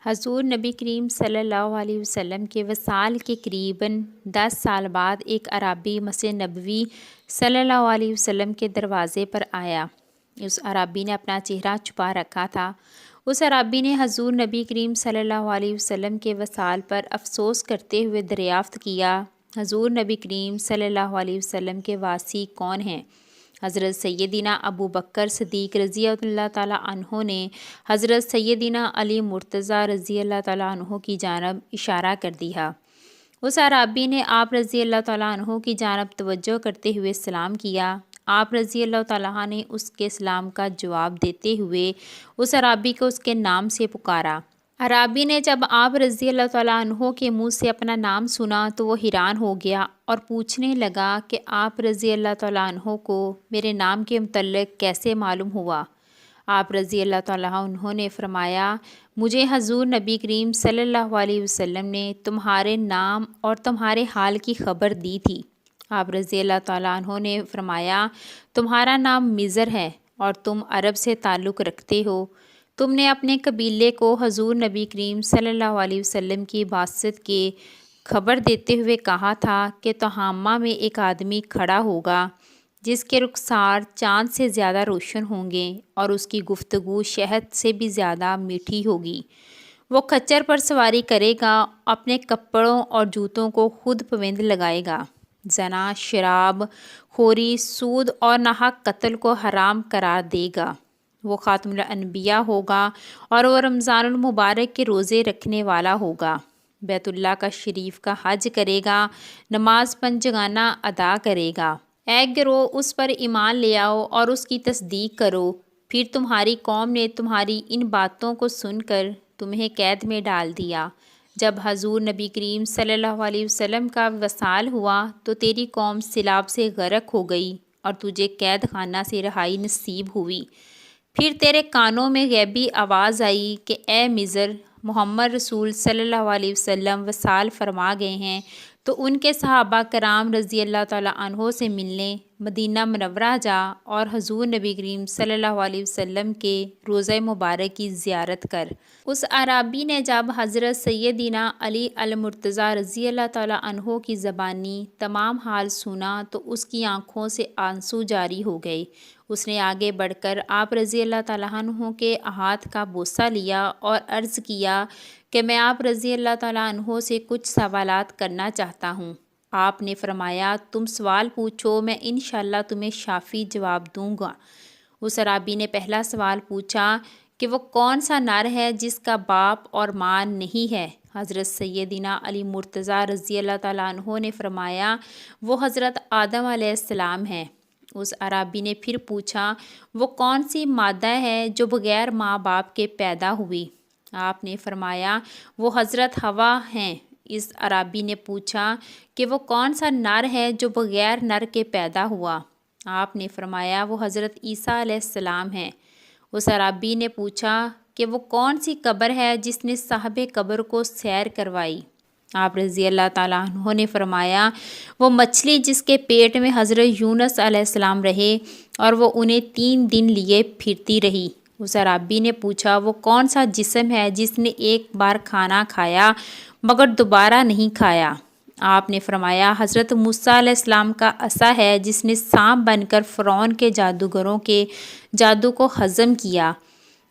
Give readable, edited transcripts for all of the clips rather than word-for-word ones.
حضور نبی کریم صلی اللہ علیہ وسلم کے وصال کے قریباً 10 سال بعد ایک اعرابی مسجد نبوی صلی اللہ علیہ وسلم کے دروازے پر آیا۔ اس اعرابی نے اپنا چہرہ چھپا رکھا تھا۔ اس اعرابی نے حضور نبی کریم صلی اللہ علیہ وسلم کے وصال پر افسوس کرتے ہوئے دریافت کیا، حضور نبی کریم صلی اللہ علیہ وسلم کے واسی کون ہیں؟ حضرت سیدنا ابو بکر صدیق رضی اللہ تعالیٰ عنہ نے حضرت سیدنا علی مرتضیٰ رضی اللہ تعالیٰ عنہ کی جانب اشارہ کر دیا۔ اس اعرابی نے آپ رضی اللہ تعالیٰ عنہ کی جانب توجہ کرتے ہوئے سلام کیا۔ آپ رضی اللہ تعالیٰ نے اس کے سلام کا جواب دیتے ہوئے اس اعرابی کو اس کے نام سے پکارا۔ اعرابی نے جب آپ رضی اللہ تعالیٰ عنہ کے منہ سے اپنا نام سنا تو وہ حیران ہو گیا اور پوچھنے لگا کہ آپ رضی اللہ تعالیٰ عنہ کو میرے نام کے متعلق کیسے معلوم ہوا؟ آپ رضی اللہ تعالیٰ عنہ نے فرمایا، مجھے حضور نبی کریم صلی اللہ علیہ وسلم نے تمہارے نام اور تمہارے حال کی خبر دی تھی۔ آپ رضی اللہ تعالیٰ عنہ نے فرمایا، تمہارا نام مضر ہے اور تم عرب سے تعلق رکھتے ہو۔ تم نے اپنے قبیلے کو حضور نبی کریم صلی اللہ علیہ وسلم کی بعثت کی خبر دیتے ہوئے کہا تھا کہ تہامہ میں ایک آدمی کھڑا ہوگا جس کے رخسار چاند سے زیادہ روشن ہوں گے اور اس کی گفتگو شہد سے بھی زیادہ میٹھی ہوگی۔ وہ کھچر پر سواری کرے گا، اپنے کپڑوں اور جوتوں کو خود پابند لگائے گا، زنا، شراب خوری، سود اور ناحق قتل کو حرام قرار دے گا۔ وہ خاتم الانبیاء ہوگا اور وہ رمضان المبارک کے روزے رکھنے والا ہوگا، بیت اللہ کا شریف کا حج کرے گا، نماز پنجگانہ ادا کرے گا۔ اے گروہ، اس پر ایمان لے آؤ اور اس کی تصدیق کرو۔ پھر تمہاری قوم نے تمہاری ان باتوں کو سن کر تمہیں قید میں ڈال دیا۔ جب حضور نبی کریم صلی اللہ علیہ وسلم کا وصال ہوا تو تیری قوم سیلاب سے غرق ہو گئی اور تجھے قید خانہ سے رہائی نصیب ہوئی۔ پھر تیرے کانوں میں غیبی آواز آئی کہ اے مضر، محمد رسول صلی اللہ علیہ وسلم وصال فرما گئے ہیں، تو ان کے صحابہ کرام رضی اللہ تعالیٰ عنہ سے ملنے مدینہ منورہ جا اور حضور نبی کریم صلی اللہ علیہ وسلم کے روضہ مبارک کی زیارت کر۔ اس اعرابی نے جب حضرت سیدنا علی المرتضیٰ رضی اللہ تعالیٰ عنہ کی زبانی تمام حال سنا تو اس کی آنکھوں سے آنسو جاری ہو گئے۔ اس نے آگے بڑھ کر آپ رضی اللہ تعالیٰ عنہ کے ہاتھ کا بوسہ لیا اور عرض کیا کہ میں آپ رضی اللہ تعالیٰ عنہ سے کچھ سوالات کرنا چاہتا ہوں۔ آپ نے فرمایا، تم سوال پوچھو، میں انشاءاللہ تمہیں شافی جواب دوں گا۔ اس اعرابی نے پہلا سوال پوچھا کہ وہ کون سا نر ہے جس کا باپ اور ماں نہیں ہے؟ حضرت سیدنا علی مرتضیٰ رضی اللہ تعالیٰ عنہ نے فرمایا، وہ حضرت آدم علیہ السلام ہے۔ اس اعرابی نے پھر پوچھا، وہ کون سی مادہ ہے جو بغیر ماں باپ کے پیدا ہوئی؟ آپ نے فرمایا، وہ حضرت حوا ہیں۔ اس اعرابی نے پوچھا کہ وہ کون سا نر ہے جو بغیر نر کے پیدا ہوا؟ آپ نے فرمایا، وہ حضرت عیسیٰ علیہ السلام ہیں۔ اس اعرابی نے پوچھا کہ وہ کون سی قبر ہے جس نے صاحب قبر کو سیر کروائی؟ آپ رضی اللہ تعالیٰ عنہ نے فرمایا، وہ مچھلی جس کے پیٹ میں حضرت یونس علیہ السلام رہے اور وہ انہیں 3 دن لیے پھرتی رہی۔ اس اعرابی نے پوچھا، وہ کون سا جسم ہے جس نے ایک بار کھانا کھایا مگر دوبارہ نہیں کھایا؟ آپ نے فرمایا، حضرت موسیٰ علیہ السلام کا عصا ہے جس نے سانپ بن کر فرعون کے جادوگروں کے جادو کو ہضم کیا۔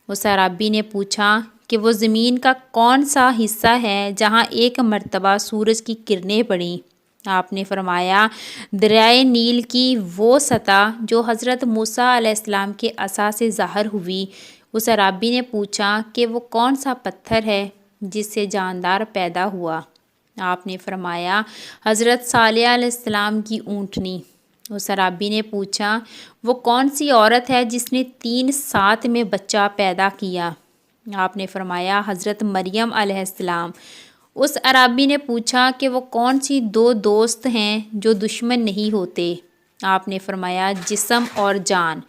اس اعرابی نے پوچھا کہ وہ زمین کا کون سا حصہ ہے جہاں ایک مرتبہ سورج کی کرنیں پڑیں؟ آپ نے فرمایا، دریائے نیل کی وہ سطح جو حضرت موسیٰ علیہ السلام کے عصا سے ظاہر ہوئی۔ اس اعرابی نے پوچھا کہ وہ کون سا پتھر ہے جس سے جاندار پیدا ہوا؟ آپ نے فرمایا، حضرت صالح علیہ السلام کی اونٹنی۔ اس اعرابی نے پوچھا، وہ کون سی عورت ہے جس نے 3 سات میں بچہ پیدا کیا؟ آپ نے فرمایا، حضرت مریم علیہ السلام۔ اس اعرابی نے پوچھا کہ وہ کون سی 2 دوست ہیں جو دشمن نہیں ہوتے؟ آپ نے فرمایا، جسم اور جان۔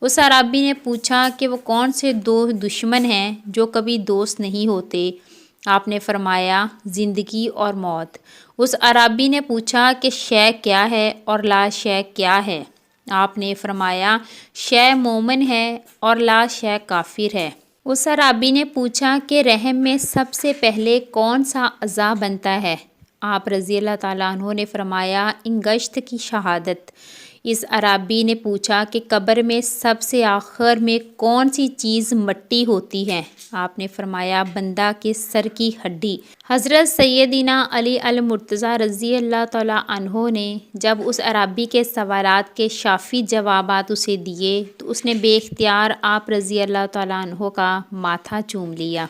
اس اعرابی نے پوچھا کہ وہ کون سے 2 دشمن ہیں جو کبھی دوست نہیں ہوتے؟ آپ نے فرمایا، زندگی اور موت۔ اس اعرابی نے پوچھا کہ شے کیا ہے اور لا شے کیا ہے؟ آپ نے فرمایا، شے مومن ہے اور لا شے کافر ہے۔ اس اعرابی نے پوچھا کہ رحم میں سب سے پہلے کون سا اعضاء بنتا ہے؟ آپ رضی اللہ تعالیٰ عنہ نے فرمایا انگشت کی شہادت۔ اس اعرابی نے پوچھا کہ قبر میں سب سے آخر میں کون سی چیز مٹی ہوتی ہے؟ آپ نے فرمایا بندہ کے سر کی ہڈی۔ حضرت سیدنا علی المرتضیٰ رضی اللہ تعالیٰ عنہ نے جب اس اعرابی کے سوالات کے شافی جوابات اسے دیے تو اس نے بے اختیار آپ رضی اللہ تعالیٰ عنہ کا ماتھا چوم لیا۔